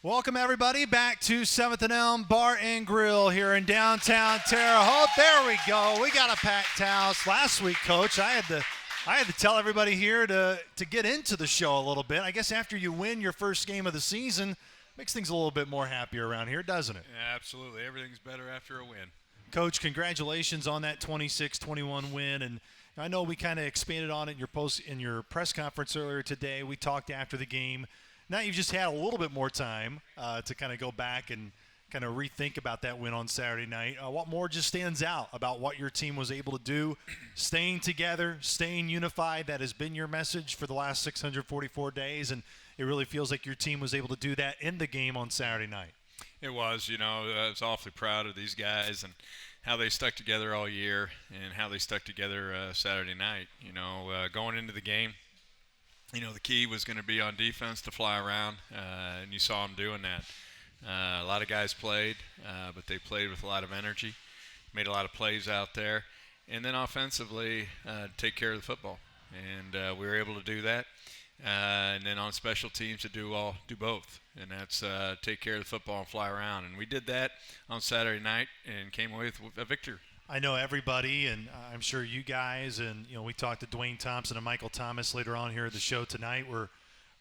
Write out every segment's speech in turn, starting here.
Welcome, everybody, back to 7th and Elm Bar and Grill here in downtown Terre Haute. There we go. We got a packed house. Last week, Coach, I had to tell everybody here to get into the show a little bit. I guess after you win your first game of the season, makes things a little bit more happier around here, doesn't it? Yeah, absolutely. Everything's better after a win. Coach, congratulations on that 26-21 win. And I know we kind of expanded on it in your press conference earlier today. We talked after the game. Now you've just had a little bit more time to kind of go back and kind of rethink about that win on Saturday night. What more just stands out about what your team was able to do, staying together, staying unified? That has been your message for the last 644 days, and it really feels like your team was able to do that in the game on Saturday night. It was, I was awfully proud of these guys and how they stuck together all year and how they stuck together Saturday night. Going into the game, the key was going to be on defense to fly around, and you saw them doing that. A lot of guys played, but they played with a lot of energy, made a lot of plays out there, and then offensively take care of the football. And we were able to do that. And then on special teams to do both, and that's take care of the football and fly around. And we did that on Saturday night and came away with a victory. I know everybody, and I'm sure you guys, and we talked to Dwayne Thompson and Michael Thomas later on here at the show tonight. We're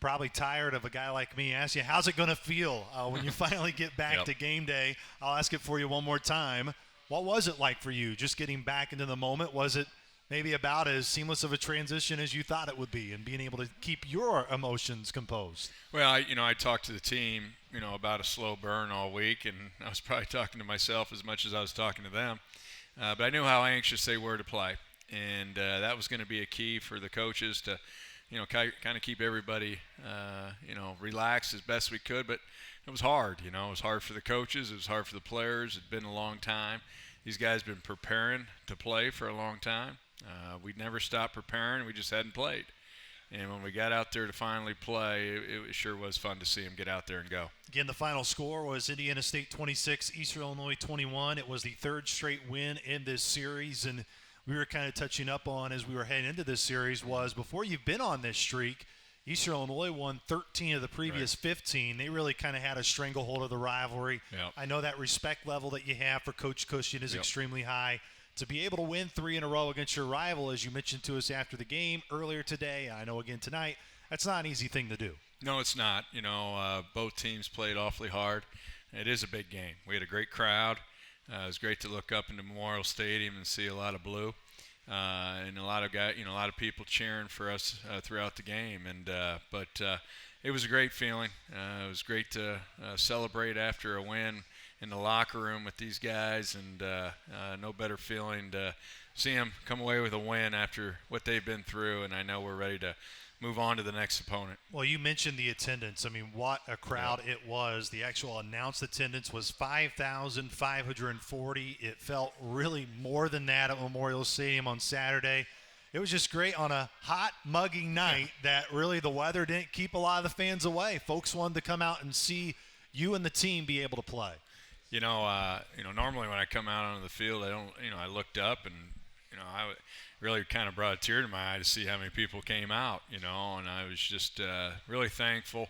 probably tired of a guy like me asking you, how's it going to feel when you finally get back to game day? I'll ask it for you one more time. What was it like for you just getting back into the moment? Was it maybe about as seamless of a transition as you thought it would be, and being able to keep your emotions composed? Well, I talked to the team, about a slow burn all week, and I was probably talking to myself as much as I was talking to them. But I knew how anxious they were to play, and that was going to be a key for the coaches to, kind of keep everybody, relaxed as best we could. But it was hard, It was hard for the coaches. It was hard for the players. It'd been a long time. These guys been preparing to play for a long time. We'd never stopped preparing. We just hadn't played. And when we got out there to finally play, it sure was fun to see them get out there and go. Again, the final score was Indiana State 26, Eastern Illinois 21. It was the third straight win in this series, and we were kind of touching up on as we were heading into this series was before you've been on this streak, Eastern Illinois won 13 of the previous 15. They really kind of had a stranglehold of the rivalry. Yep. I know that respect level that you have for Coach Cushing is extremely high. To be able to win 3 in a row against your rival, as you mentioned to us after the game earlier today, I know again tonight, that's not an easy thing to do. No, it's not. Both teams played awfully hard. It is a big game. We had a great crowd. It was great to look up into Memorial Stadium and see a lot of blue, and a lot of guys, a lot of people cheering for us throughout the game. But it was a great feeling. It was great to celebrate after a win in the locker room with these guys, and no better feeling to see them come away with a win after what they've been through, and I know we're ready to move on to the next opponent. Well, you mentioned the attendance. I mean, what a crowd it was. The actual announced attendance was 5,540. It felt really more than that at Memorial Stadium on Saturday. It was just great on a hot, muggy night that really the weather didn't keep a lot of the fans away. Folks wanted to come out and see you and the team be able to play. Normally when I come out onto the field, I looked up and, I really kind of brought a tear to my eye to see how many people came out, and I was just really thankful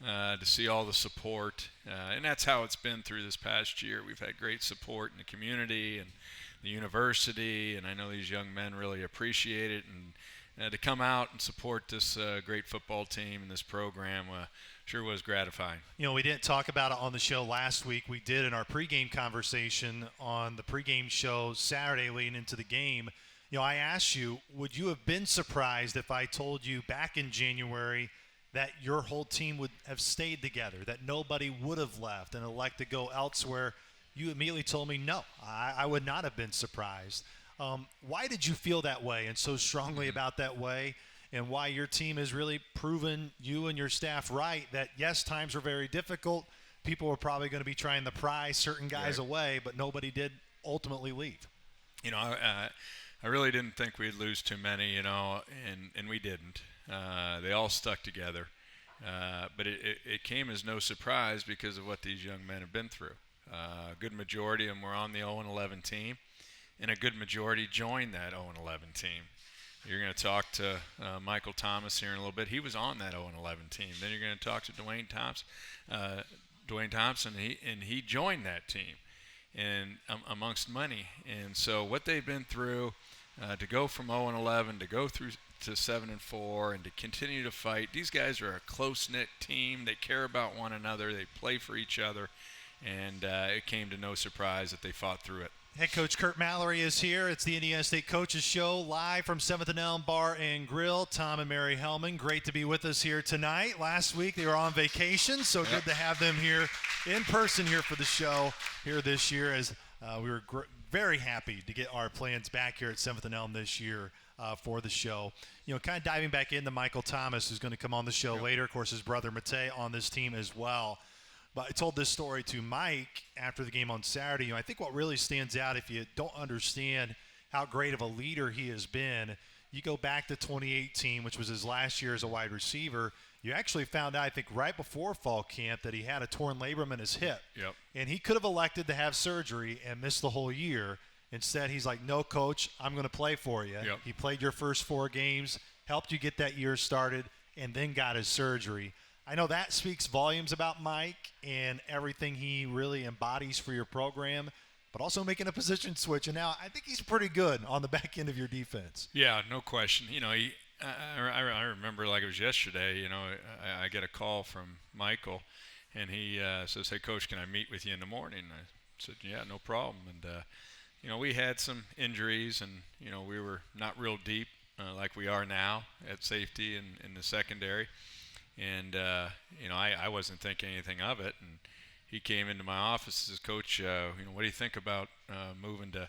to see all the support. And that's how it's been through this past year. We've had great support in the community and the university, and I know these young men really appreciate it. And to come out and support this great football team and this program sure was gratifying. We didn't talk about it on the show last week. We did in our pregame conversation on the pregame show Saturday leading into the game. I asked you, would you have been surprised if I told you back in January that your whole team would have stayed together, that nobody would have left and elected to go elsewhere? You immediately told me, no, I would not have been surprised. Why did you feel that way and so strongly about that way, and why your team has really proven you and your staff right that, yes, times were very difficult. People were probably going to be trying to pry certain guys away, but nobody did ultimately leave. I really didn't think we'd lose too many, and we didn't. They all stuck together. But it came as no surprise because of what these young men have been through. A good majority of them were on the 0-11 team, and a good majority joined that 0-11 team. You're going to talk to Michael Thomas here in a little bit. He was on that 0-11 team. Then you're going to talk to Dwayne Thompson. Dwayne Thompson, he joined that team, and amongst money. And so what they've been through, to go from 0-11 to go through to 7-4 and to continue to fight. These guys are a close-knit team. They care about one another. They play for each other, and it came to no surprise that they fought through it. Head coach Kurt Mallory is here. It's the Indiana State Coaches Show live from 7th and Elm Bar and Grill. Tom and Mary Hellman, great to be with us here tonight. Last week they were on vacation, so good to have them here in person here for the show here this year, as we were very happy to get our plans back here at 7th and Elm this year for the show. You know, kind of diving back into Michael Thomas, who's going to come on the show later. Of course, his brother Matei on this team as well. But I told this story to Mike after the game on Saturday. You know, I think what really stands out, if you don't understand how great of a leader he has been, you go back to 2018, which was his last year as a wide receiver. You actually found out, I think, right before fall camp that he had a torn labrum in his hip. Yep. And he could have elected to have surgery and miss the whole year. Instead, he's like, no, coach, I'm going to play for you. Yep. He played your first 4 games, helped you get that year started, and then got his surgery. I know that speaks volumes about Mike and everything he really embodies for your program, but also making a position switch. And now I think he's pretty good on the back end of your defense. Yeah, no question. You know, I remember like it was yesterday, you know, I get a call from Michael, and he says, hey, Coach, can I meet with you in the morning? And I said, yeah, no problem. And, you know, we had some injuries, and, you know, we were not real deep like we are now at safety and in the secondary. And, you know, I wasn't thinking anything of it. And he came into my office and says, Coach, you know, what do you think about moving to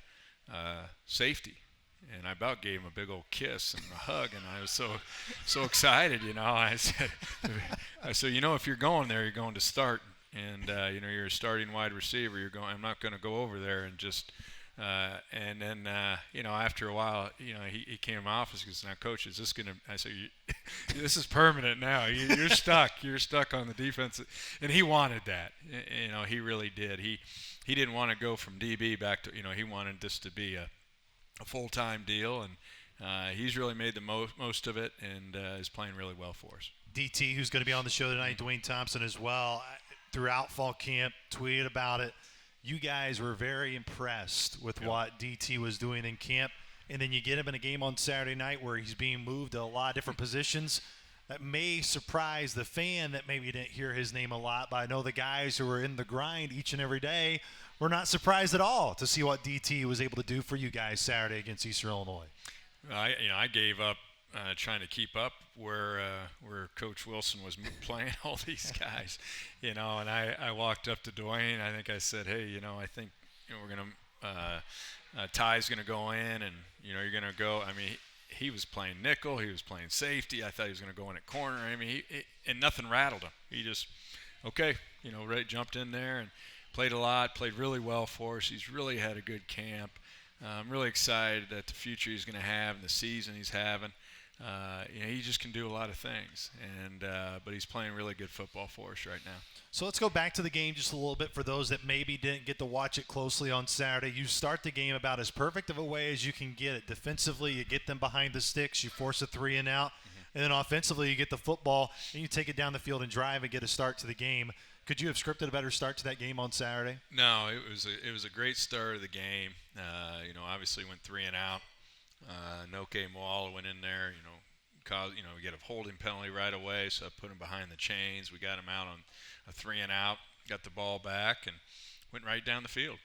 safety? And I about gave him a big old kiss and a hug, and I was so excited, you know. I said, you know, if you're going there, you're going to start. And, you know, you're a starting wide receiver. I'm not going to go over there and just and then, you know, after a while, you know, he came to my office and goes, now, Coach, is this going to – I said, this is permanent now. You're stuck. You're stuck on the defense. And he wanted that. You know, he really did. He didn't want to go from DB back to – you know, he wanted this to be a full-time deal. And he's really made the most of it and is playing really well for us. DT, who's going to be on the show tonight, Dwayne Thompson as well, throughout fall camp, tweeted about it. You guys were very impressed with what DT was doing in camp, and then you get him in a game on Saturday night where he's being moved to a lot of different positions. That may surprise the fan that maybe didn't hear his name a lot, but I know the guys who are in the grind each and every day were not surprised at all to see what DT was able to do for you guys Saturday against Eastern Illinois. I gave up trying to keep up where Coach Wilson was playing all these guys, you know, and I walked up to Dwayne. I think I said, hey, you know, I think, you know, we're going to Ty's going to go in, and, you know, you're going to go. I mean, he was playing nickel. He was playing safety. I thought he was going to go in at corner. I mean, and nothing rattled him. He just, okay, you know, right, jumped in there and played a lot, played really well for us. He's really had a good camp. I'm really excited at the future he's going to have and the season he's having. You know, he just can do a lot of things, and but he's playing really good football for us right now. So let's go back to the game just a little bit for those that maybe didn't get to watch it closely on Saturday. You start the game about as perfect of a way as you can get it. Defensively, you get them behind the sticks, you force a 3 and out, and then offensively, you get the football, and you take it down the field and drive and get a start to the game. Could you have scripted a better start to that game on Saturday? No, it was a great start of the game. You know, obviously went 3 and out. Noke Moala went in there, you know, we get a holding penalty right away, so I put him behind the chains. We got him out on a 3 and out, got the ball back, and went right down the field.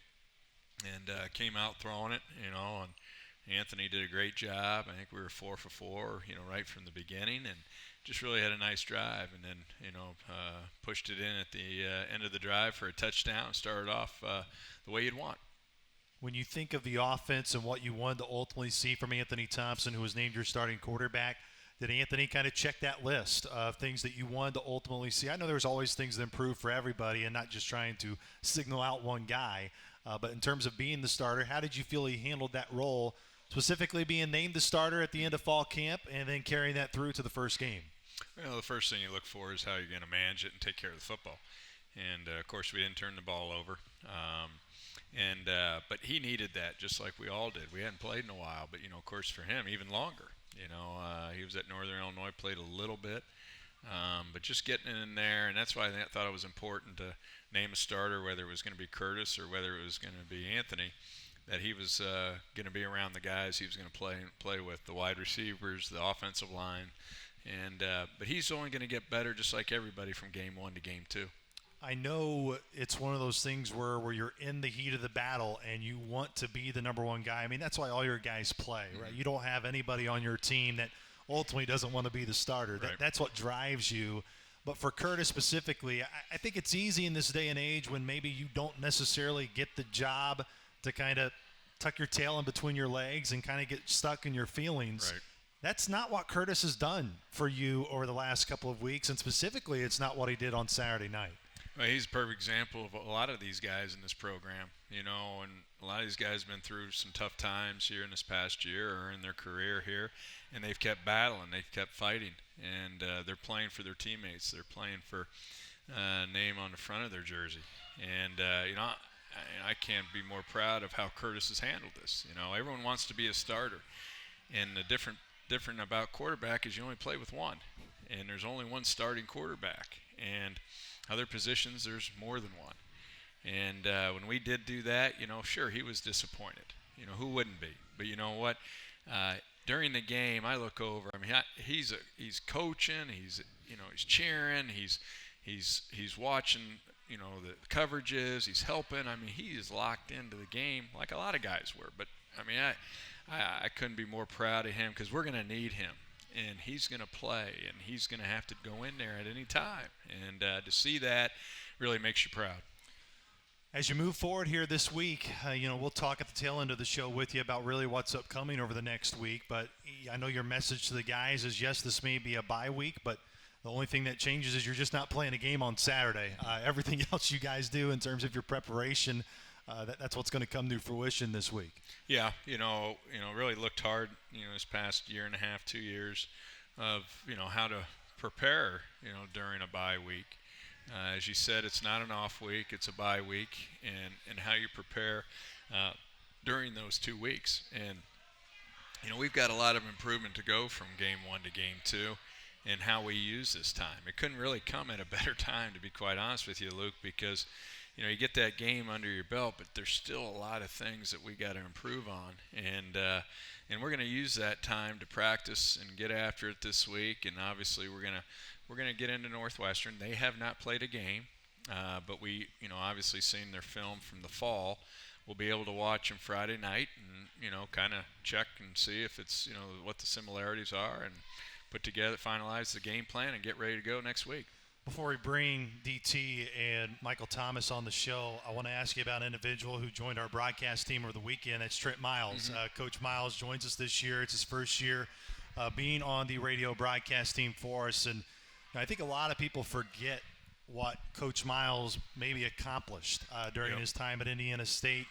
And came out throwing it, you know, and Anthony did a great job. I think we were 4 for 4, you know, right from the beginning, and just really had a nice drive. And then, you know, pushed it in at the end of the drive for a touchdown and started off the way you'd want. When you think of the offense and what you wanted to ultimately see from Anthony Thompson, who was named your starting quarterback, did Anthony kind of check that list of things that you wanted to ultimately see? I know there's always things to improve for everybody and not just trying to signal out one guy. But in terms of being the starter, how did you feel he handled that role, specifically being named the starter at the end of fall camp and then carrying that through to the first game? Well, the first thing you look for is how you're going to manage it and take care of the football. And, of course, we didn't turn the ball over. But he needed that just like we all did. We hadn't played in a while, but, you know, of course, for him, even longer. You know, he was at Northern Illinois, played a little bit. But just getting in there, and that's why I thought it was important to name a starter, whether it was going to be Curtis or whether it was going to be Anthony, that he was going to be around the guys he was going to play with, the wide receivers, the offensive line, and but he's only going to get better, just like everybody, from game 1 to game 2. I know it's one of those things where you're in the heat of the battle and you want to be the number one guy. I mean, that's why all your guys play, right? You don't have anybody on your team that ultimately doesn't want to be the starter. Right. That's what drives you. But for Curtis specifically, I think it's easy in this day and age when maybe you don't necessarily get the job to kind of tuck your tail in between your legs and kind of get stuck in your feelings. Right. That's not what Curtis has done for you over the last couple of weeks, and specifically it's not what he did on Saturday night. Well, he's a perfect example of a lot of these guys in this program, and a lot of these guys have been through some tough times here in this past year or in their career here, and they've kept battling, they've kept fighting, and they're playing for their teammates. They're playing for name on the front of their jersey, and I can't be more proud of how Curtis has handled this. Everyone wants to be a starter, and the different about quarterback is you only play with one, and there's only one starting quarterback, and other positions, there's more than one. And when we did do that, sure, he was disappointed. Who wouldn't be? But you know what? During the game, I look over. I mean, he's coaching. He's cheering. He's watching. The coverages. He's helping. I mean, he is locked into the game like a lot of guys were. But I mean, I couldn't be more proud of him because we're going to need him. And he's going to play, and he's going to have to go in there at any time. And to see that really makes you proud. As you move forward here this week, we'll talk at the tail end of the show with you about really what's upcoming over the next week. But I know your message to the guys is, yes, this may be a bye week, but the only thing that changes is you're just not playing a game on Saturday. Everything else you guys do in terms of your preparation, that's what's going to come to fruition this week. Yeah, really looked hard, this past year and a half, 2 years of, how to prepare, during a bye week. As you said, it's not an off week, it's a bye week, and how you prepare during those 2 weeks. And, we've got a lot of improvement to go from game 1 to game 2 and how we use this time. It couldn't really come at a better time, to be quite honest with you, Luke, because you get that game under your belt, but there's still a lot of things that we got to improve on, and we're going to use that time to practice and get after it this week. And obviously, we're going to get into Northwestern. They have not played a game, but we, obviously seen their film from the fall. We'll be able to watch them Friday night and kind of check and see if it's what the similarities are, and put together, finalize the game plan, and get ready to go next week. Before we bring DT and Michael Thomas on the show, I want to ask you about an individual who joined our broadcast team over the weekend. That's Trent Miles. Coach Miles joins us this year. It's his first year being on the radio broadcast team for us. And I think a lot of people forget what Coach Miles maybe accomplished during his time at Indiana State.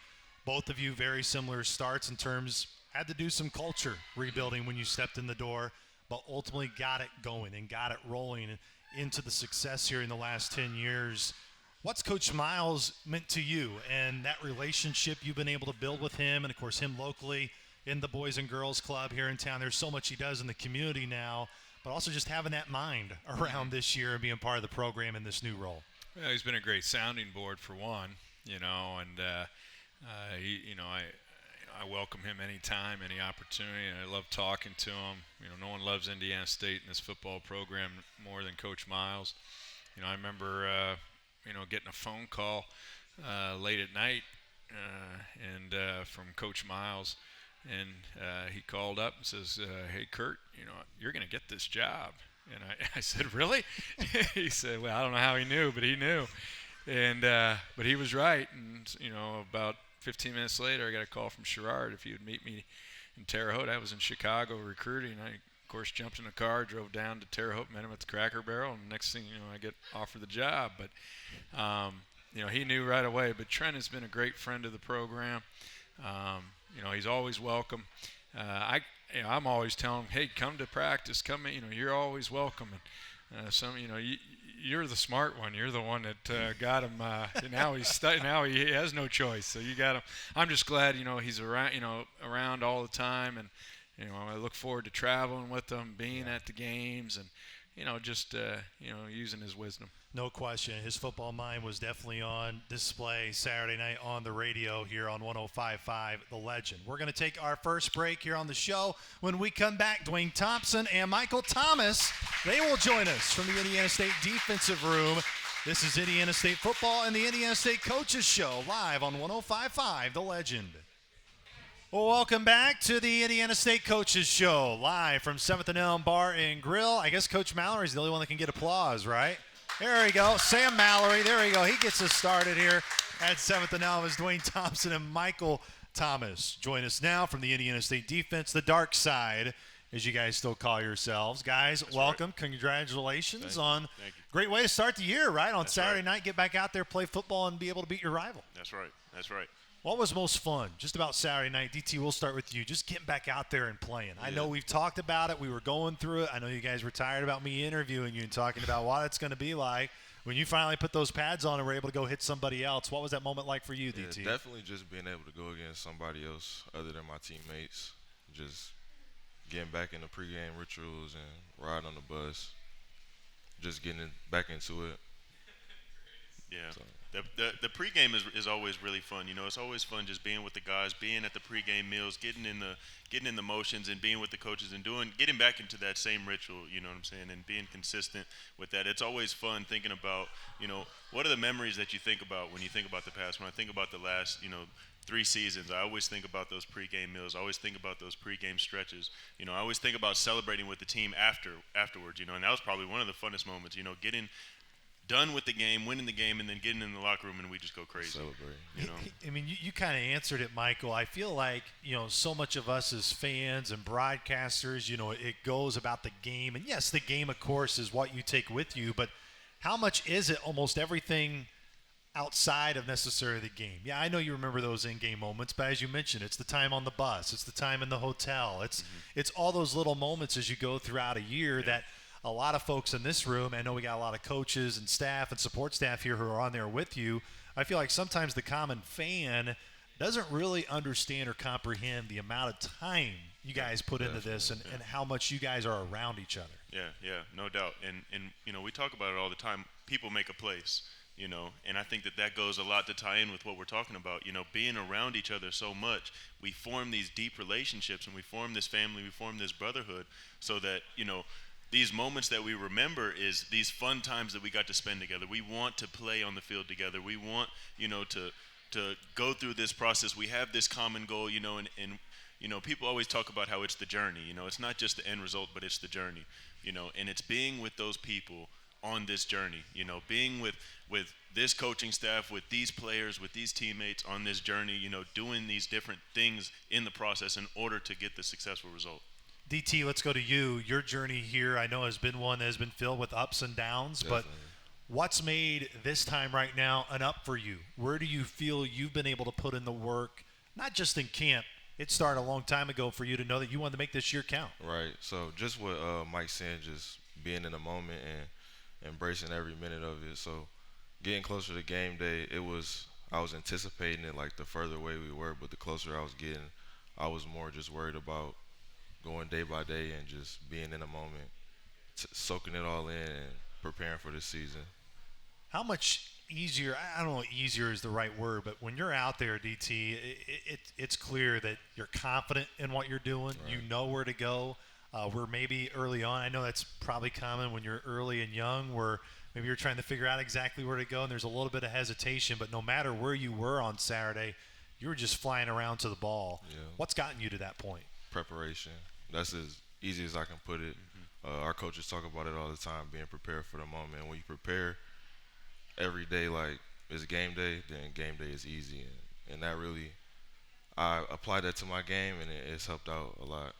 Both of you very similar starts in terms, had to do some culture rebuilding when you stepped in the door, but ultimately got it going and got it rolling into the success here in the last 10 years. What's Coach Miles meant to you and that relationship you've been able to build with him, and of course him locally in the Boys and Girls Club here in town? There's so much he does in the community now, but also just having that mind around this year and being part of the program in this new role. Well, he's been a great sounding board for one, and I welcome him anytime, any opportunity, and I love talking to him. No one loves Indiana State in this football program more than Coach Miles. I remember, getting a phone call late at night and from Coach Miles, and he called up and says, "Hey, Kurt, you're going to get this job." And I said, "Really?" He said, "Well, I don't know how he knew, but he knew." And but he was right, and about 15 minutes later, I got a call from Sherrard if he would meet me in Terre Haute. I was in Chicago recruiting. I, of course, jumped in a car, drove down to Terre Haute, met him at the Cracker Barrel, and next thing I get offered the job. But, he knew right away. But Trent has been a great friend of the program. He's always welcome. I'm always telling him, "Hey, come to practice. Come in. You're always welcome." And you're the smart one. You're the one that got him. Now now he has no choice. So you got him. I'm just glad he's around all the time, and I look forward to traveling with him, being at the games, and just using his wisdom. No question. His football mind was definitely on display Saturday night on the radio here on 105.5 The Legend. We're going to take our first break here on the show. When we come back, Dwayne Thompson and Michael Thomas, they will join us from the Indiana State defensive room. This is Indiana State football and the Indiana State Coaches Show live on 105.5 The Legend. Well, welcome back to the Indiana State Coaches Show live from 7th and Elm Bar and Grill. I guess Coach Mallory's the only one that can get applause, right? There we go. Sam Mallory. There we go. He gets us started here at 7th and Elm as Dwayne Thompson and Michael Thomas join us now from the Indiana State defense, the dark side, as you guys still call yourselves. Guys, That's welcome. Right. Congratulations on Thank you. Great way to start the year, right? On That's Saturday right. night, get back out there, play football, and be able to beat your rival. That's right. That's right. What was most fun just about Saturday night? DT, we'll start with you. Just getting back out there and playing. I know we've talked about it. We were going through it. I know you guys were tired about me interviewing you and talking about what it's going to be like when you finally put those pads on and were able to go hit somebody else. What was that moment like for you, DT? Definitely just being able to go against somebody else other than my teammates. Just getting back in the pregame rituals and riding on the bus. Just getting back into it. Yeah. So. The pregame is always really fun. It's always fun just being with the guys, being at the pregame meals, getting in the motions, and being with the coaches and getting back into that same ritual. You know what I'm saying? And being consistent with that. It's always fun thinking about what are the memories that you think about when you think about the past. When I think about the last 3 seasons, I always think about those pregame meals. I always think about those pregame stretches. I always think about celebrating with the team afterwards. And that was probably one of the funnest moments. Getting done with the game, winning the game, and then getting in the locker room and we just go crazy. Celebrate. I mean, you kind of answered it, Michael. I feel like, so much of us as fans and broadcasters, it goes about the game. And yes, the game, of course, is what you take with you. But how much is it almost everything outside of necessarily the game? Yeah, I know you remember those in-game moments, but as you mentioned, it's the time on the bus. It's the time in the hotel. It's all those little moments as you go throughout a year that – a lot of folks in this room, I know we got a lot of coaches and staff and support staff here who are on there with you. I feel like sometimes the common fan doesn't really understand or comprehend the amount of time you guys put into this and how much you guys are around each other. Yeah, no doubt. And we talk about it all the time. People make a place, and I think that goes a lot to tie in with what we're talking about. Being around each other so much, we form these deep relationships and we form this family, we form this brotherhood so that, these moments that we remember is these fun times that we got to spend together. We want to play on the field together. We want, to go through this process. We have this common goal, and people always talk about how it's the journey. It's not just the end result, but it's the journey, and it's being with those people on this journey, being with this coaching staff, with these players, with these teammates on this journey, doing these different things in the process in order to get the successful result. DT, let's go to you. Your journey here, I know, has been one that has been filled with ups and downs, Definitely. but what's made this time right now an up for you? Where do you feel you've been able to put in the work, not just in camp? It started a long time ago for you to know that you wanted to make this year count. Right. So just what Mike's saying, just being in the moment and embracing every minute of it. So getting closer to game day, I was anticipating it like the further away we were, but the closer I was getting, I was more just worried about going day by day and just being in the moment, soaking it all in and preparing for this season. How much easier, I don't know if easier is the right word, but when you're out there, DT, it's clear that you're confident in what you're doing. Right. You know where to go. Where maybe early on, I know that's probably common when you're early and young, where maybe you're trying to figure out exactly where to go and there's a little bit of hesitation, but no matter where you were on Saturday, you were just flying around to the ball. Yeah. What's gotten you to that point? Preparation. That's as easy as I can put it. Our coaches talk about it all the time, being prepared for the moment. And when you prepare every day like it's game day, then game day is easy. And that really, I applied that to my game, and it's helped out a lot.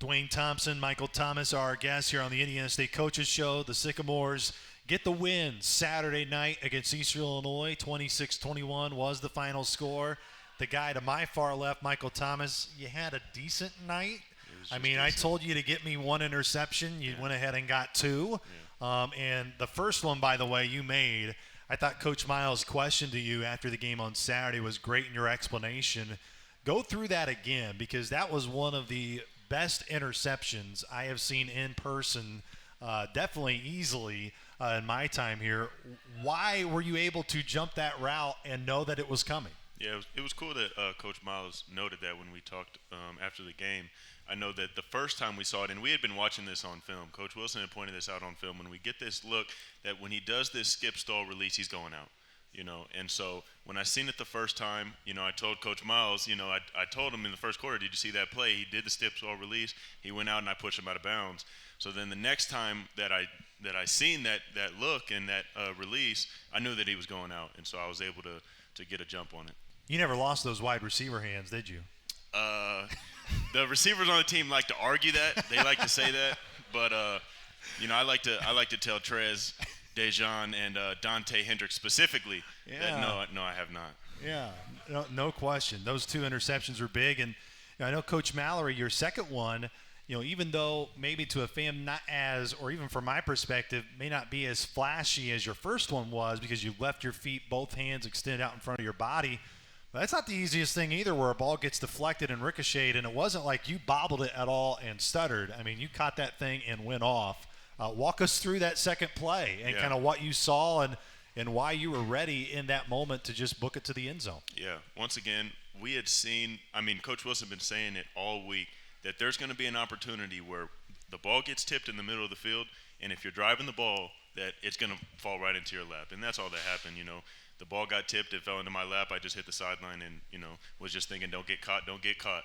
Dwayne Thompson, Michael Thomas are our guests here on the Indiana State Coaches Show. The Sycamores get the win Saturday night against Eastern Illinois. 26-21 was the final score. The guy to my far left, Michael Thomas, you had a decent night. I mean, I told you to get me one interception. You went ahead and got two. Yeah. And the first one, by the way, you made. I thought Coach Miles' question to you after the game on Saturday was great in your explanation. Go through that again, because that was one of the best interceptions I have seen in person definitely easily in my time here. Why were you able to jump that route and know that it was coming? Yeah, it was cool that Coach Miles noted that when we talked after the game. I know that the first time we saw it, and we had been watching this on film, Coach Wilson had pointed this out on film, when we get this look that when he does this skip stall release, he's going out. And so when I seen it the first time, I told Coach Miles, I told him in the first quarter, did you see that play? He did the skip stall release. He went out and I pushed him out of bounds. So then the next time that I seen that look and that release, I knew that he was going out, and so I was able to get a jump on it. You never lost those wide receiver hands, did you? The receivers on the team like to argue that. They like to say that, but I like to tell Trez, Dejan, and Dante Hendricks specifically that no, I have not. Yeah, no question. Those 2 interceptions are big, and I know Coach Mallory, your second one, even though maybe to a fan not as, or even from my perspective, may not be as flashy as your first one was because you left your feet, both hands extended out in front of your body. But that's not the easiest thing either, where a ball gets deflected and ricocheted, and it wasn't like you bobbled it at all and stuttered. I mean, you caught that thing and went off. Walk us through that second play and kind of what you saw and why you were ready in that moment to just book it to the end zone. Yeah, once again, we had seen, Coach Wilson had been saying it all week, that there's going to be an opportunity where the ball gets tipped in the middle of the field, and if you're driving the ball, that it's going to fall right into your lap. And that's all that happened, The ball got tipped. It fell into my lap. I just hit the sideline and, was just thinking, don't get caught, don't get caught.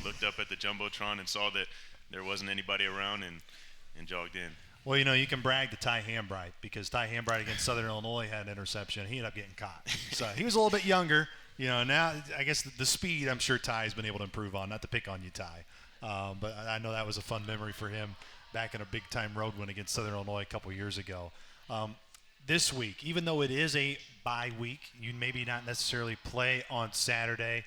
Looked up at the Jumbotron and saw that there wasn't anybody around and jogged in. Well, you can brag to Ty Hambright because Ty Hambright against Southern Illinois had an interception. He ended up getting caught. So he was a little bit younger. Now I guess the speed I'm sure Ty's been able to improve on. Not to pick on you, Ty. But I know that was a fun memory for him back in a big-time road win against Southern Illinois a couple years ago. This week, even though it is a bye week, you maybe not necessarily play on Saturday.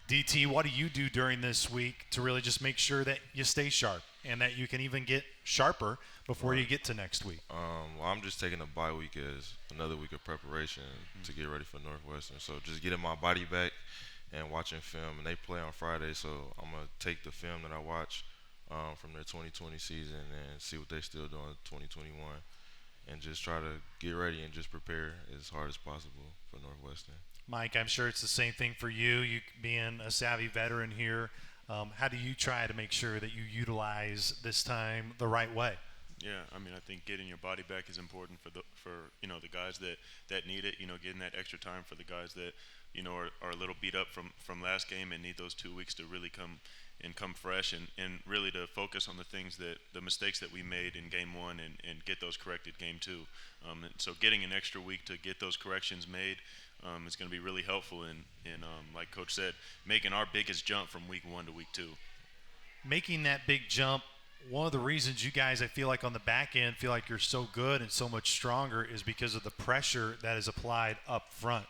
DT, what do you do during this week to really just make sure that you stay sharp and that you can even get sharper before you get to next week? Well, I'm just taking a bye week as another week of preparation to get ready for Northwestern. So just getting my body back and watching film. And they play on Friday, so I'm going to take the film that I watch from their 2020 season and see what they're still doing in 2021. And just try to get ready and just prepare as hard as possible for Northwestern. Mike, I'm sure it's the same thing for you. You being a savvy veteran here, how do you try to make sure that you utilize this time the right way? Yeah, I think getting your body back is important for the guys that need it. Getting that extra time for the guys that are a little beat up from last game and need those 2 weeks to really come fresh and really to focus on the mistakes that we made in game 1 and get those corrected game 2. And so getting an extra week to get those corrections made is going to be really helpful in like Coach said, making our biggest jump from week 1 to week 2. Making that big jump, one of the reasons you guys, I feel like on the back end, feel like you're so good and so much stronger is because of the pressure that is applied up front.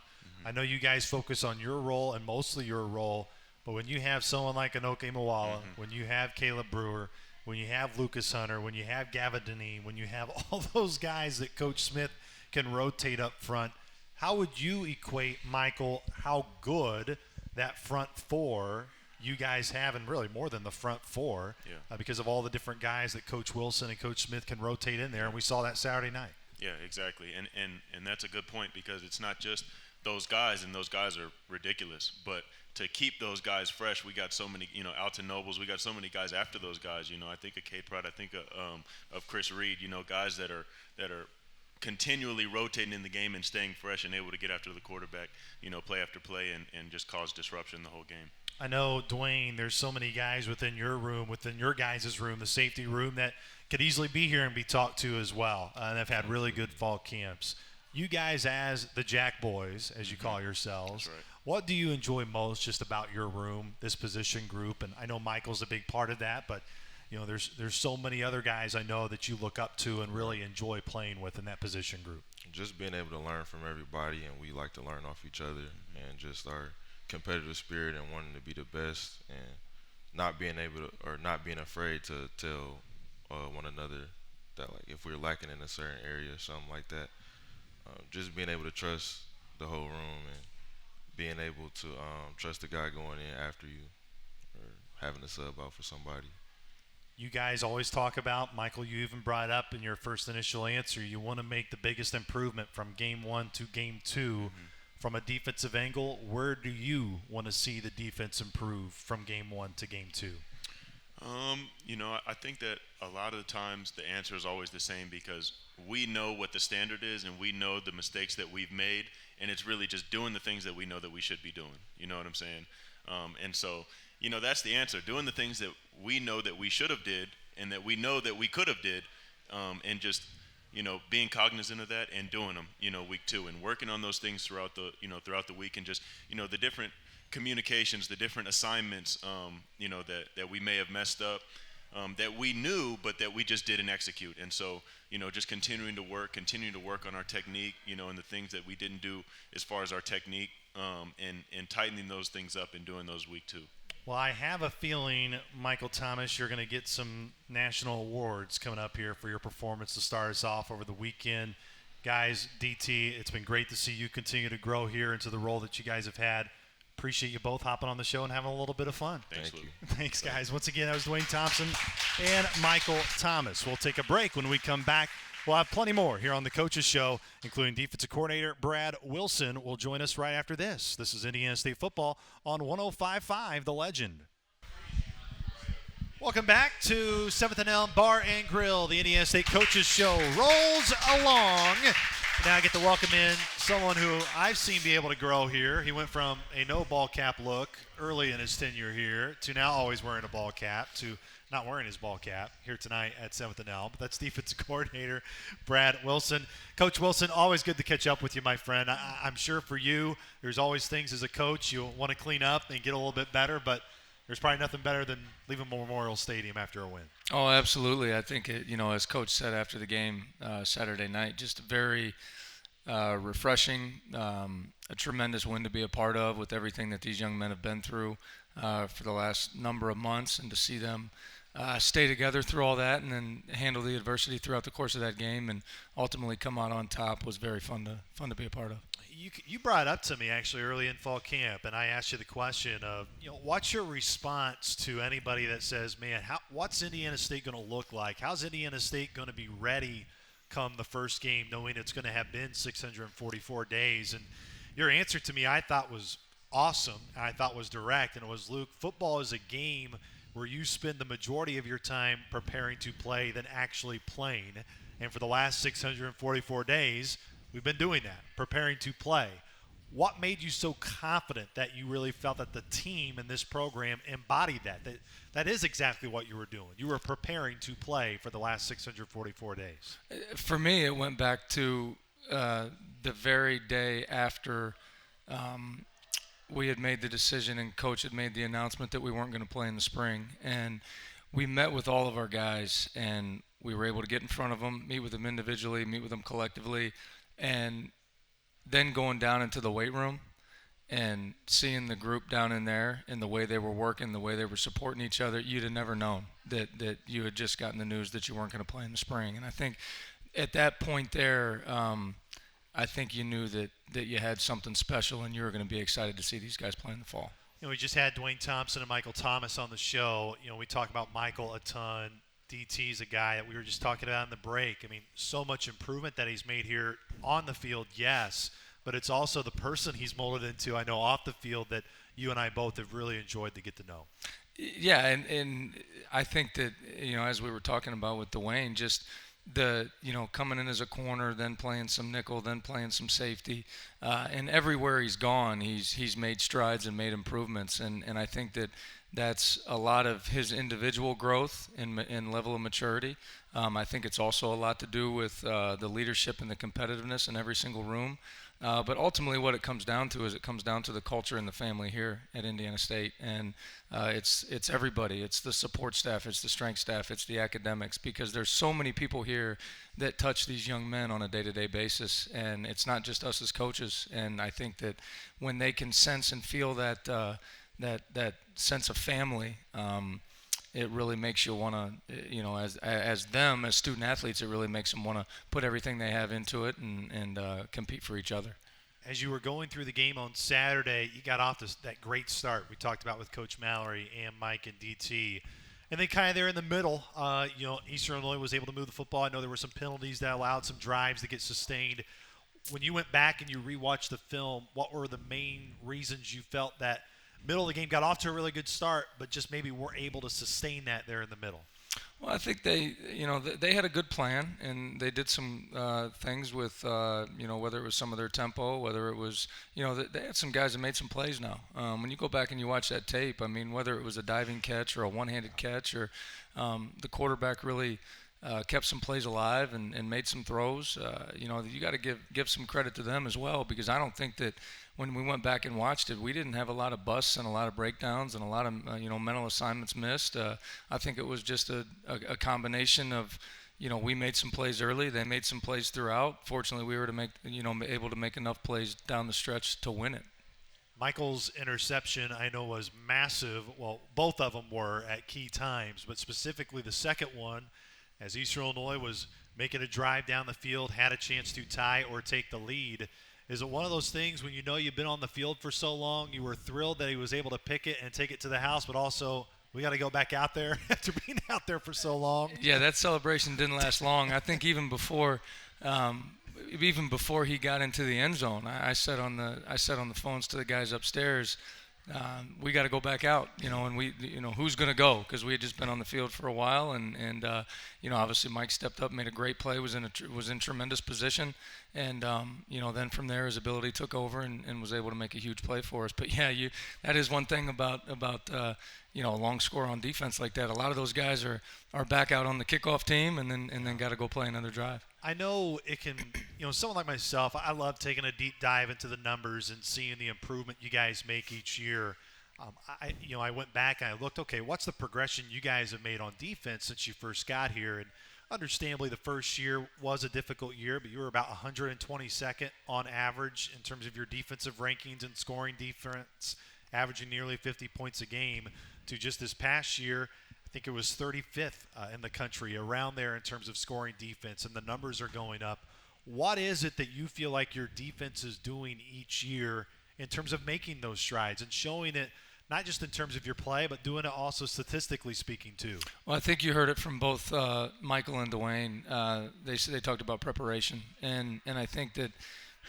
I know you guys focus on your role and mostly your role, but when you have someone like Anoke Mawala, when you have Caleb Brewer, when you have Lucas Hunter, when you have Gavin Deneen, when you have all those guys that Coach Smith can rotate up front, how would you equate, Michael, how good that front four you guys have, and really more than the front four, because of all the different guys that Coach Wilson and Coach Smith can rotate in there, and we saw that Saturday night. Yeah, exactly, and that's a good point because it's not just those guys, and those guys are ridiculous, but to keep those guys fresh, we got so many, Alton Nobles, we got so many guys after those guys, I think of Cade Pratt, I think of Chris Reed, guys that are continually rotating in the game and staying fresh and able to get after the quarterback, play after play and just cause disruption the whole game. I know, Dwayne, there's so many guys within your room, within your guys' room, the safety room, that could easily be here and be talked to as well. And have had really good fall camps. You guys, as the Jack Boys, as you call yourselves, what do you enjoy most just about your room, this position group? And I know Michael's a big part of that, but there's so many other guys I know that you look up to and really enjoy playing with in that position group. Just being able to learn from everybody, and we like to learn off each other, and just our competitive spirit and wanting to be the best, and not being able to, or not being afraid to tell one another that, like, if we're lacking in a certain area or something like that, just being able to trust the whole room and being able to trust the guy going in after you or having to sub out for somebody. you guys always talk about, Michael, you even brought up in your first initial answer, you want to make the biggest improvement from game 1 to game 2. From a defensive angle, where do you want to see the defense improve from game 1 to game 2? I think that a lot of the times the answer is always the same because we know what the standard is and we know the mistakes that we've made, and it's really just doing the things that we know that we should be doing. You know what I'm saying? And so, that's the answer. Doing the things that we know that we should have did and that we know that we could have did, and just, being cognizant of that and doing them, week 2 and working on those things throughout the week and just, the different communications, the different assignments, that we may have messed up, that we knew but that we just didn't execute. And so, just continuing to work on our technique, and the things that we didn't do as far as our technique, and tightening those things up and doing those week 2. Well, I have a feeling, Michael Thomas, you're going to get some national awards coming up here for your performance to start us off over the weekend. Guys, DT, it's been great to see you continue to grow here into the role that you guys have had. Appreciate you both hopping on the show and having a little bit of fun. Thanks, Luke. Thanks, guys. Once again, that was Dwayne Thompson and Michael Thomas. We'll take a break. When we come back, we'll have plenty more here on the Coaches Show, including defensive coordinator Brad Wilson will join us right after this. This is Indiana State Football on 105.5 The Legend. Welcome back to 7th and Elm Bar and Grill. The Indiana State Coaches Show rolls along. Now I get to welcome in someone who I've seen be able to grow here. He went from a no ball cap look early in his tenure here to now always wearing a ball cap to not wearing his ball cap here tonight at 7th and Elm. But that's defensive coordinator Brad Wilson. Coach Wilson, always good to catch up with you, my friend. I'm sure for you, there's always things as a coach you want to clean up and get a little bit better, but there's probably nothing better than leaving Memorial Stadium after a win. Oh, absolutely. I think, as Coach said after the game Saturday night, just very refreshing, a tremendous win to be a part of with everything that these young men have been through for the last number of months, and to see them stay together through all that and then handle the adversity throughout the course of that game and ultimately come out on top was very fun to be a part of. You brought up to me actually early in fall camp, and I asked you the question of, what's your response to anybody that says, man, what's Indiana State going to look like? How's Indiana State going to be ready come the first game, knowing it's going to have been 644 days? And your answer to me I thought was awesome, and I thought was direct, and it was, Luke, football is a game where you spend the majority of your time preparing to play than actually playing. And for the last 644 days, we've been doing that, preparing to play. What made you so confident that you really felt that the team in this program embodied that? That is exactly what you were doing. You were preparing to play for the last 644 days. For me, it went back to the very day after we had made the decision and Coach had made the announcement that we weren't going to play in the spring. And we met with all of our guys, and we were able to get in front of them, meet with them individually, meet with them collectively, and then going down into the weight room and seeing the group down in there and the way they were working, the way they were supporting each other, you'd have never known that you had just gotten the news that you weren't going to play in the spring. And I think at that point there, I think you knew that you had something special and you were going to be excited to see these guys play in the fall. We just had Dwayne Thompson and Michael Thomas on the show. We talk about Michael a ton. DT's a guy that we were just talking about in the break. I mean, so much improvement that he's made here on the field, yes, but it's also the person he's molded into, I know, off the field that you and I both have really enjoyed to get to know. Yeah, and I think that, as we were talking about with Dwayne, just the, coming in as a corner, then playing some nickel, then playing some safety, and everywhere he's gone, he's made strides and made improvements, and I think that that's a lot of his individual growth and level of maturity. I think it's also a lot to do with the leadership and the competitiveness in every single room. But ultimately what it comes down to is it comes down to the culture and the family here at Indiana State. And it's everybody. It's the support staff. It's the strength staff. It's the academics. Because there's so many people here that touch these young men on a day-to-day basis. And it's not just us as coaches. And I think that when they can sense and feel that that sense of family, it really makes you want to, as them, as student athletes, it really makes them want to put everything they have into it and compete for each other. As you were going through the game on Saturday, you got off that great start we talked about with Coach Mallory and Mike and DT. And then kind of there in the middle, Eastern Illinois was able to move the football. I know there were some penalties that allowed some drives to get sustained. When you went back and you rewatched the film, what were the main reasons you felt that middle of the game got off to a really good start, but just maybe weren't able to sustain that there in the middle? Well, I think they had a good plan, and they did some things with, whether it was some of their tempo, whether it was, they had some guys that made some plays now. When you go back and you watch that tape, I mean, whether it was a diving catch or a one-handed catch or the quarterback really kept some plays alive and made some throws. You got to give some credit to them as well, because I don't think that when we went back and watched it, we didn't have a lot of busts and a lot of breakdowns and a lot of mental assignments missed. I think it was just a combination of we made some plays early, they made some plays throughout. Fortunately, we were able to make enough plays down the stretch to win it. Michael's interception, I know, was massive. Well, both of them were at key times, but specifically the second one, as Eastern Illinois was making a drive down the field, had a chance to tie or take the lead. Is it one of those things when you've been on the field for so long, you were thrilled that he was able to pick it and take it to the house, but also we got to go back out there after being out there for so long? Yeah, that celebration didn't last long. I think even before he got into the end zone, I said on the phones to the guys upstairs, we got to go back out, and who's going to go? Because we had just been on the field for a while, and obviously Mike stepped up, made a great play, was in tremendous position, and then from there his ability took over and was able to make a huge play for us. But yeah, that is one thing about a long score on defense like that. A lot of those guys are back out on the kickoff team, and then got to go play another drive. I know it can, someone like myself, I love taking a deep dive into the numbers and seeing the improvement you guys make each year. I went back and I looked, okay, what's the progression you guys have made on defense since you first got here? And understandably, the first year was a difficult year, but you were about 122nd on average in terms of your defensive rankings and scoring defense, averaging nearly 50 points a game, to just this past year, I think it was 35th in the country, around there in terms of scoring defense, and the numbers are going up. What is it that you feel like your defense is doing each year in terms of making those strides and showing it, not just in terms of your play, but doing it also statistically speaking too? Well, I think you heard it from both Michael and Dwayne. They talked about preparation, and I think that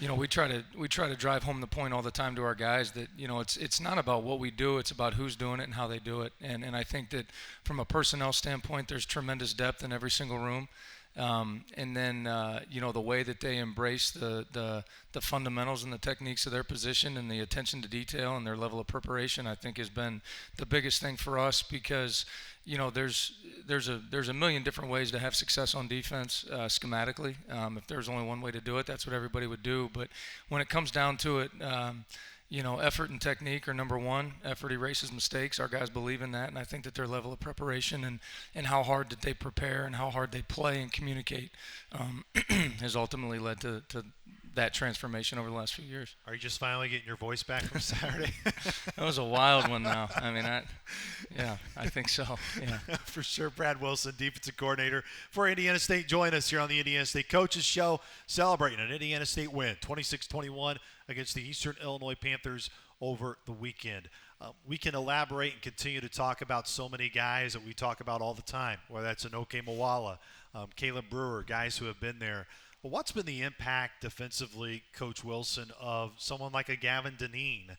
we try to drive home the point all the time to our guys that it's not about what we do, it's about who's doing it and how they do it. And I think that from a personnel standpoint, there's tremendous depth in every single room. And then the way that they embrace the fundamentals and the techniques of their position and the attention to detail and their level of preparation, I think has been the biggest thing for us, because there's a million different ways to have success on defense schematically. If there's only one way to do it, that's what everybody would do. But when it comes down to it, effort and technique are number one. Effort erases mistakes. Our guys believe in that, and I think that their level of preparation and how hard that they prepare and how hard they play and communicate has ultimately led to that transformation over the last few years. Are you just finally getting your voice back from Saturday? That was a wild one now. I mean, I think so. Yeah. For sure. Brad Wilson, defensive coordinator for Indiana State. Join us here on the Indiana State Coaches Show, celebrating an Indiana State win, 26-21 against the Eastern Illinois Panthers over the weekend. We can elaborate and continue to talk about so many guys that we talk about all the time, whether that's Anoke Mawala, Caleb Brewer, guys who have been there. But what's been the impact defensively, Coach Wilson, of someone like a Gavin Dineen,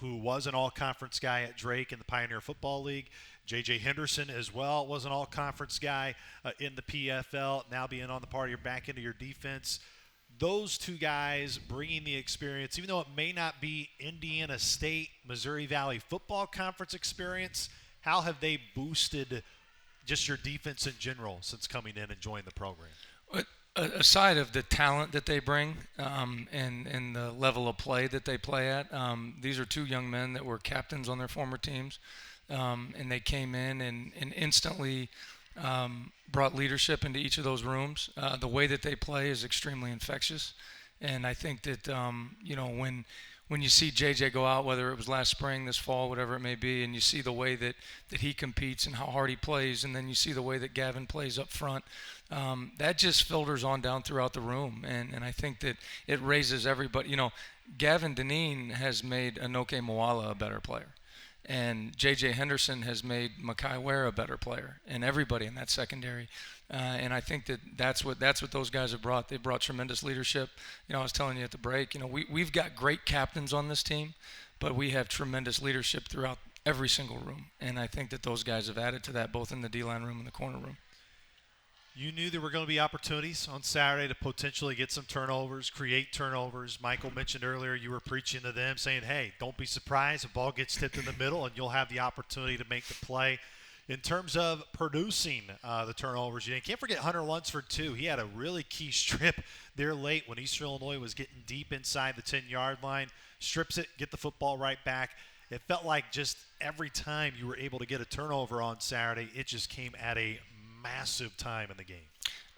who was an all-conference guy at Drake in the Pioneer Football League? J.J. Henderson as well was an all-conference guy in the PFL, now being on the part of your back end of your defense. Those two guys bringing the experience, even though it may not be Indiana State, Missouri Valley Football Conference experience, how have they boosted just your defense in general since coming in and joining the program? Aside of the talent that they bring and the level of play that they play at, these are two young men that were captains on their former teams, and they came in and instantly brought leadership into each of those rooms. The way that they play is extremely infectious, and I think that when you see JJ go out, whether it was last spring, this fall, whatever it may be, and you see the way that he competes and how hard he plays, and then you see the way that Gavin plays up front, that just filters on down throughout the room, and I think that it raises everybody. Gavin Dineen has made Anoke Mawala a better player. And J.J. Henderson has made Mekhi Ware a better player, and everybody in that secondary. And I think that's what those guys have brought. They brought tremendous leadership. I was telling you at the break, we've got great captains on this team, but we have tremendous leadership throughout every single room. And I think that those guys have added to that, both in the D-line room and the corner room. You knew there were going to be opportunities on Saturday to potentially get some turnovers, create turnovers. Michael mentioned earlier you were preaching to them saying, hey, don't be surprised if the ball gets tipped in the middle and you'll have the opportunity to make the play. In terms of producing the turnovers, you can't forget Hunter Lunsford, too. He had a really key strip there late when Eastern Illinois was getting deep inside the 10-yard line. Strips it, get the football right back. It felt like just every time you were able to get a turnover on Saturday, it just came at a massive time in the game.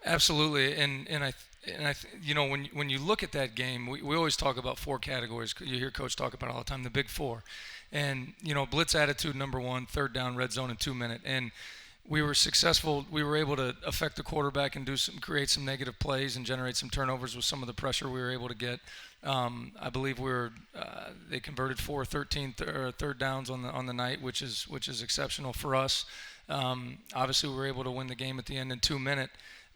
Absolutely, and when you look at that game, we always talk about 4 categories. You hear Coach talk about it all the time, the big 4, and blitz attitude number 1, third down, red zone, and 2-minute, and we were successful. We were able to affect the quarterback and create some negative plays and generate some turnovers with some of the pressure we were able to get. I believe they converted 4 13 third downs on the night, which is exceptional for us. Obviously, we were able to win the game at the end in 2-minute.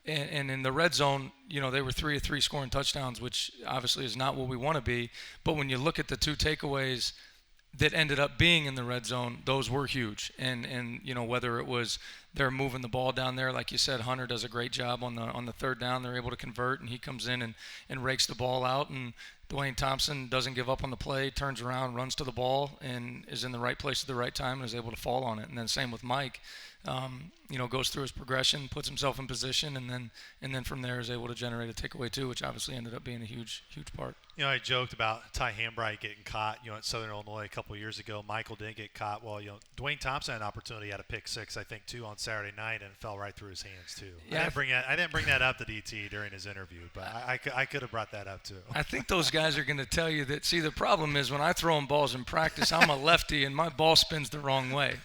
And in the red zone, they were 3 of 3 scoring touchdowns, which obviously is not what we want to be. But when you look at the 2 takeaways that ended up being in the red zone, those were huge. And whether it was they're moving the ball down there, like you said, Hunter does a great job on the third down. They're able to convert, and he comes in and rakes the ball out. And Dwayne Thompson doesn't give up on the play, turns around, runs to the ball, and is in the right place at the right time and is able to fall on it. And then same with Mike. Goes through his progression, puts himself in position, and then from there is able to generate a takeaway too, which obviously ended up being a huge part. I joked about Ty Hambright getting caught, at Southern Illinois a couple of years ago. Michael didn't get caught. Well, Dwayne Thompson had an opportunity at a pick 6, I think, too, on Saturday night, and it fell right through his hands too. Yeah, I didn't bring that up to DT during his interview, but I could have brought that up too. I think those guys are going to tell you that. See, the problem is when I throw them balls in practice, I'm a lefty and my ball spins the wrong way.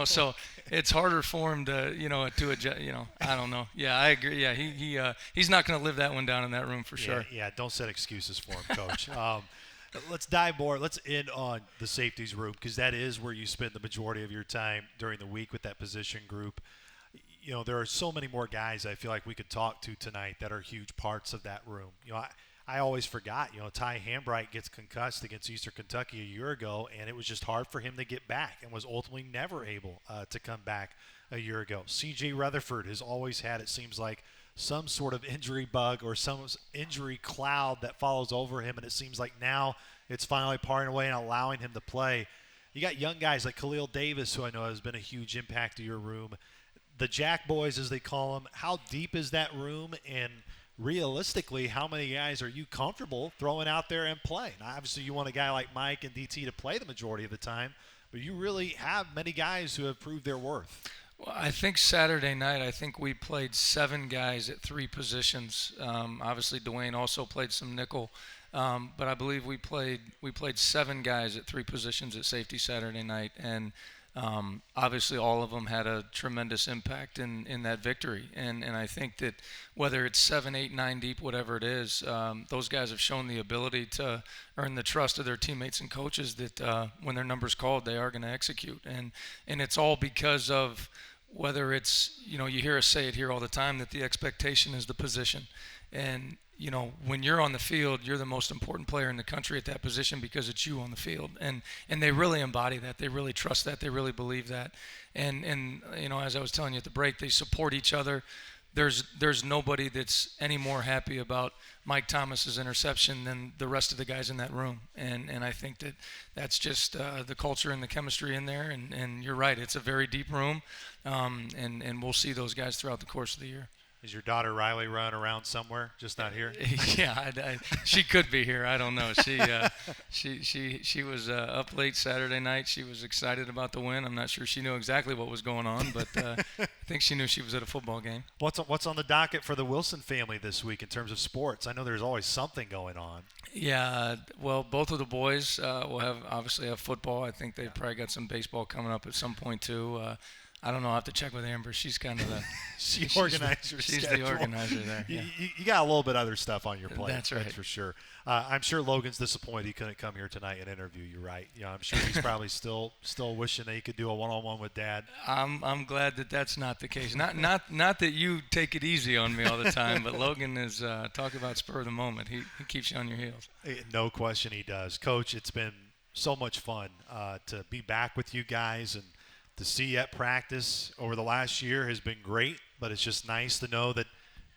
So it's harder for him to to adjust. I don't know. Yeah, I agree. Yeah, he's not going to live that one down in that room for sure. Yeah, don't set excuses for him, Coach. Let's dive more. Let's end on the safeties room, because that is where you spend the majority of your time during the week with that position group. There are so many more guys I feel like we could talk to tonight that are huge parts of that room. I always forgot, Ty Hambright gets concussed against Eastern Kentucky a year ago, and it was just hard for him to get back and was ultimately never able to come back a year ago. C.J. Rutherford has always had, it seems like, some sort of injury bug or some injury cloud that follows over him, and it seems like now it's finally parting away and allowing him to play. You got young guys like Khalil Davis, who I know has been a huge impact to your room. The Jack Boys, as they call them, how deep is that room, and realistically, how many guys are you comfortable throwing out there and playing? Obviously, you want a guy like Mike and DT to play the majority of the time, but you really have many guys who have proved their worth. Well, I think Saturday night, we played 7 guys at 3 positions. Obviously, Dwayne also played some nickel, but I believe we played 7 guys at 3 positions at safety Saturday night, and obviously all of them had a tremendous impact in that victory. And I think that whether it's 7, 8, 9 deep, whatever it is, those guys have shown the ability to earn the trust of their teammates and coaches that when their number's called, they are going to execute. And it's all because of whether it's, you hear us say it here all the time, that the expectation is the position. And when you're on the field, you're the most important player in the country at that position because it's you on the field. And they really embody that. They really trust that. They really believe that. And as I was telling you at the break, they support each other. There's nobody that's any more happy about Mike Thomas's interception than the rest of the guys in that room. And I think that's just the culture and the chemistry in there. And you're right, it's a very deep room. And we'll see those guys throughout the course of the year. Is your daughter Riley running around somewhere, just not here? Yeah, she could be here. I don't know. She was up late Saturday night. She was excited about the win. I'm not sure she knew exactly what was going on, but I think she knew she was at a football game. What's on the docket for the Wilson family this week in terms of sports? I know there's always something going on. Yeah, well, both of the boys will obviously have football. I think they've probably got some baseball coming up at some point too. I don't know. I'll have to check with Amber. She's kind of the She organizes your she's schedule. the organizer there. Yeah. You got a little bit other stuff on your plate. That's right. That's for sure. I'm sure Logan's disappointed he couldn't come here tonight and interview you, right? I'm sure he's probably still wishing that he could do a one-on-one with Dad. I'm glad that that's not the case. Not that you take it easy on me all the time, but Logan is talk about spur of the moment. He keeps you on your heels. No question he does. Coach, it's been so much fun to be back with you guys, and to see you at practice over the last year has been great, but it's just nice to know that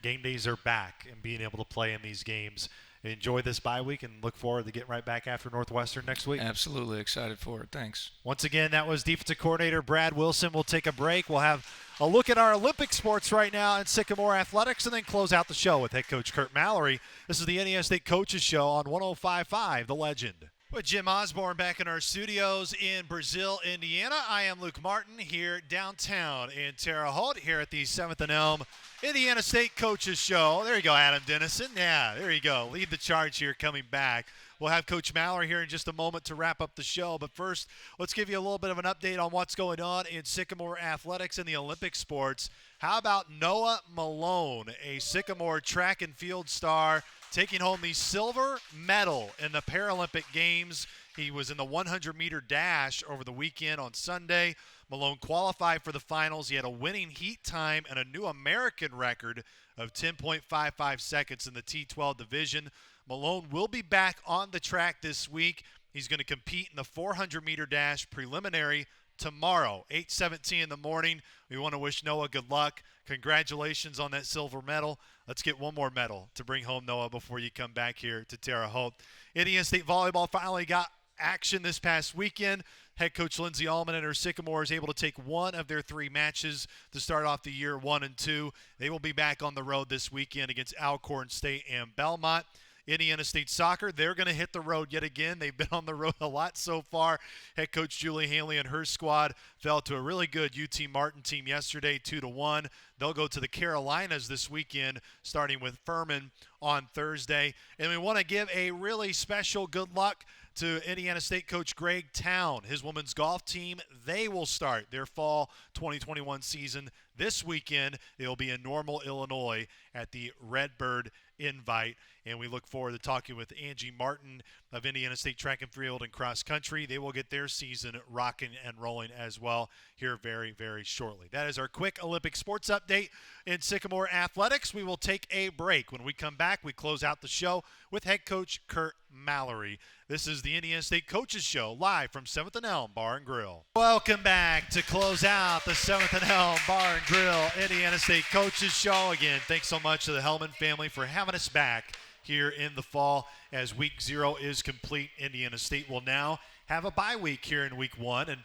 game days are back and being able to play in these games. Enjoy this bye week and look forward to getting right back after Northwestern next week. Absolutely excited for it. Thanks. Once again, that was defensive coordinator Brad Wilson. We'll take a break. We'll have a look at our Olympic sports right now in Sycamore Athletics, and then close out the show with head coach Kurt Mallory. This is the NES State Coaches Show on 105.5 The Legend. With Jim Osborne back in our studios in Brazil, Indiana. I am Luke Martin here downtown in Terre Haute here at the 7th and Elm Indiana State Coaches Show. There you go, Adam Dennison. Yeah, there you go. Lead the charge here coming back. We'll have Coach Mallory here in just a moment to wrap up the show. But first, let's give you a little bit of an update on what's going on in Sycamore Athletics and the Olympic sports. How about Noah Malone, a Sycamore track and field star, taking home the silver medal in the Paralympic Games. He was in the 100-meter dash over the weekend on Sunday. Malone qualified for the finals. He had a winning heat time and a new American record of 10.55 seconds in the T12 division. Malone will be back on the track this week. He's going to compete in the 400-meter dash preliminary tomorrow, 8:17 in the morning. We want to wish Noah good luck. Congratulations on that silver medal. Let's get one more medal to bring home, Noah, before you come back here to Terre Haute. Indiana State Volleyball finally got action this past weekend. Head coach Lindsay Allman and her Sycamore is able to take one of their three matches to start off the year 1 and 2. They will be back on the road this weekend against Alcorn State and Belmont. Indiana State Soccer, they're going to hit the road yet again. They've been on the road a lot so far. Head coach Julie Hanley and her squad fell to a really good UT Martin team yesterday, 2-1. They'll go to the Carolinas this weekend, starting with Furman on Thursday. And we want to give a really special good luck to Indiana State coach Greg Town. His women's golf team, they will start their fall 2021 season this weekend. They'll be in Normal, Illinois at the Redbird Invite. And we look forward to talking with Angie Martin of Indiana State Track and Field and Cross Country. They will get their season rocking and rolling as well here very, very shortly. That is our quick Olympic sports update in Sycamore Athletics. We will take a break. When we come back, we close out the show with head coach Kurt Mallory. This is the Indiana State Coaches Show, live from 7th and Elm Bar and Grill. Welcome back to close out the 7th and Elm Bar and Grill Indiana State Coaches Show. Again, thanks so much to the Hellman family for having us back here in the fall as week 0 is complete. Indiana State will now have a bye week here in week 1. And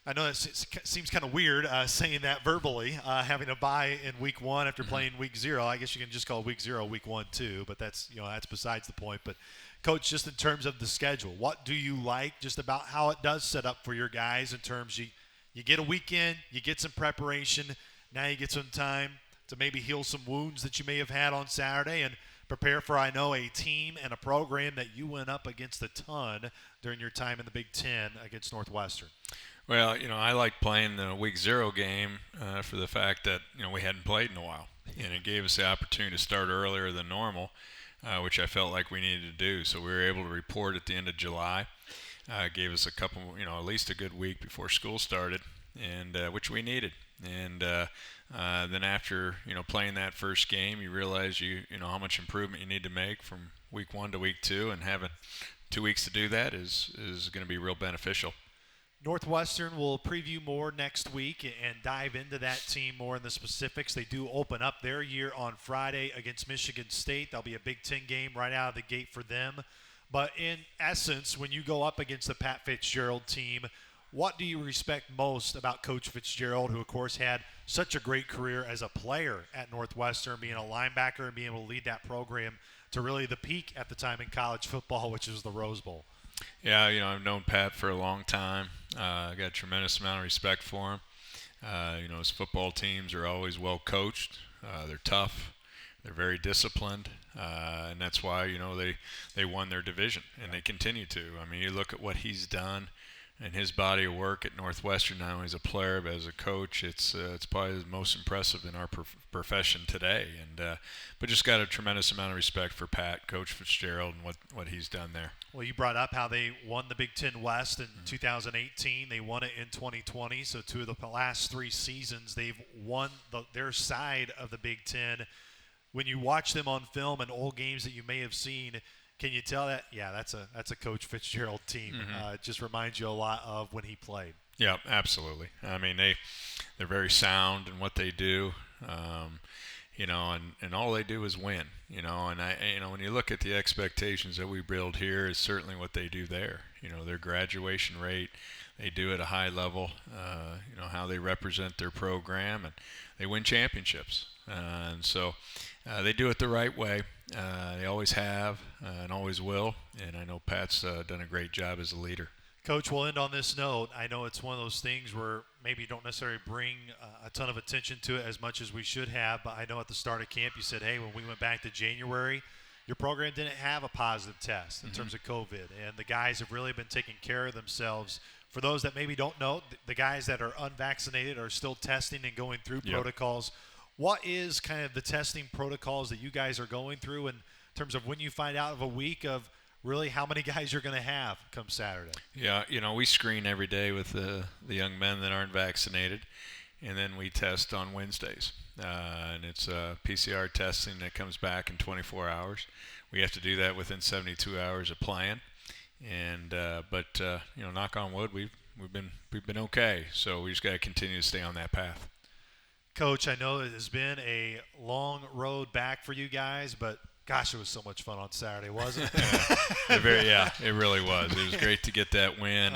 I know that seems kind of weird saying that verbally, having a bye in week 1 after playing week 0. I guess you can just call week 0 week 1 too, but that's besides the point. But Coach, just in terms of the schedule, what do you like just about how it does set up for your guys in terms you get a weekend, you get some preparation, now you get some time to maybe heal some wounds that you may have had on Saturday and prepare for, I know, a team and a program that you went up against a ton during your time in the Big Ten against Northwestern. Well, I like playing the week 0 game for the fact that, we hadn't played in a while. And it gave us the opportunity to start earlier than normal, which I felt like we needed to do. So we were able to report at the end of July. It gave us a couple, at least a good week before school started, and which we needed. And then after, playing that first game, you realize you know how much improvement you need to make from week 1 to week 2, and having 2 weeks to do that is going to be real beneficial. Northwestern will preview more next week and dive into that team more in the specifics. They do open up their year on Friday against Michigan State. That'll be a Big Ten game right out of the gate for them. But in essence, when you go up against the Pat Fitzgerald team, what do you respect most about Coach Fitzgerald, who, of course, had such a great career as a player at Northwestern, being a linebacker and being able to lead that program to really the peak at the time in college football, which was the Rose Bowl? Yeah, I've known Pat for a long time. I got a tremendous amount of respect for him. His football teams are always well coached. They're tough. They're very disciplined, and that's why they won their division, and they continue to. I mean, you look at what he's done and his body of work at Northwestern, not only as a player but as a coach, it's probably the most impressive in our profession today. And but just got a tremendous amount of respect for Pat, Coach Fitzgerald, and what he's done there. Well, you brought up how they won the Big Ten West in 2018. They won it in 2020. So 2 of the last 3 seasons, they've won their side of the Big Ten. When you watch them on film and old games that you may have seen, can you tell that, yeah, that's a Coach Fitzgerald team? It just reminds you a lot of when he played. Yeah, absolutely. I mean, they're very sound in what they do, you know, and all they do is win, you know. And when you look at the expectations that we build here, is certainly what they do there. You know, their graduation rate, they do at a high level. You know, how they represent their program, and they win championships. And so they do it the right way. They always have and always will. And I know Pat's done a great job as a leader. Coach, we'll end on this note. I know it's one of those things where maybe you don't necessarily bring a ton of attention to it as much as we should have, but I know at the start of camp you said, hey, when we went back to January, your program didn't have a positive test in terms of COVID, and the guys have really been taking care of themselves. For those that maybe don't know, the guys that are unvaccinated are still testing and going through protocols. What is kind of the testing protocols that you guys are going through in terms of when you find out of a week of really how many guys you're going to have come Saturday? Yeah, you know, we screen every day with the young men that aren't vaccinated, and then we test on Wednesdays. And it's PCR testing that comes back in 24 hours. We have to do that within 72 hours of playing. And but you know, knock on wood, we've been okay. So we just got to continue to stay on that path. Coach, I know it has been a long road back for you guys, but gosh, it was so much fun on Saturday, wasn't it? It really was. It was great to get that win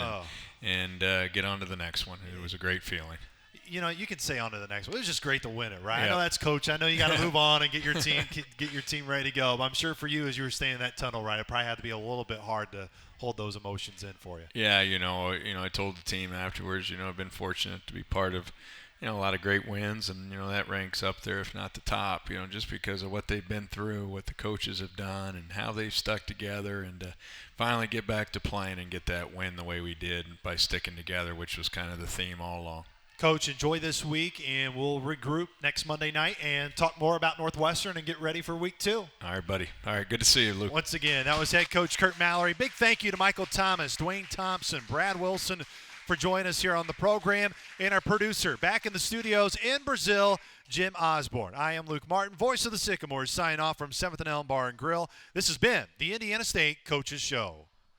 and get on to the next one. It was a great feeling. You know, you can say on to the next one. It was just great to win it, right? Yep. I know that's Coach. I know you got to move on and get your team ready to go. But I'm sure for you, as you were staying in that tunnel, right, it probably had to be a little bit hard to hold those emotions in for you. Yeah, you know, I told the team afterwards, you know, I've been fortunate to be part of, you know, a lot of great wins, and, you know, that ranks up there, if not the top, you know, just because of what they've been through, what the coaches have done, and how they've stuck together, and to finally get back to playing and get that win the way we did by sticking together, which was kind of the theme all along. Coach, enjoy this week, and we'll regroup next Monday night and talk more about Northwestern and get ready for week 2. All right, buddy. All right, good to see you, Luke. Once again, that was head coach Kurt Mallory. Big thank you to Michael Thomas, Dwayne Thompson, Brad Wilson for joining us here on the program, and our producer back in the studios in Brazil, Jim Osborne. I am Luke Martin, voice of the Sycamores, signing off from 7th and Elm Bar and Grill. This has been the Indiana State Coaches Show.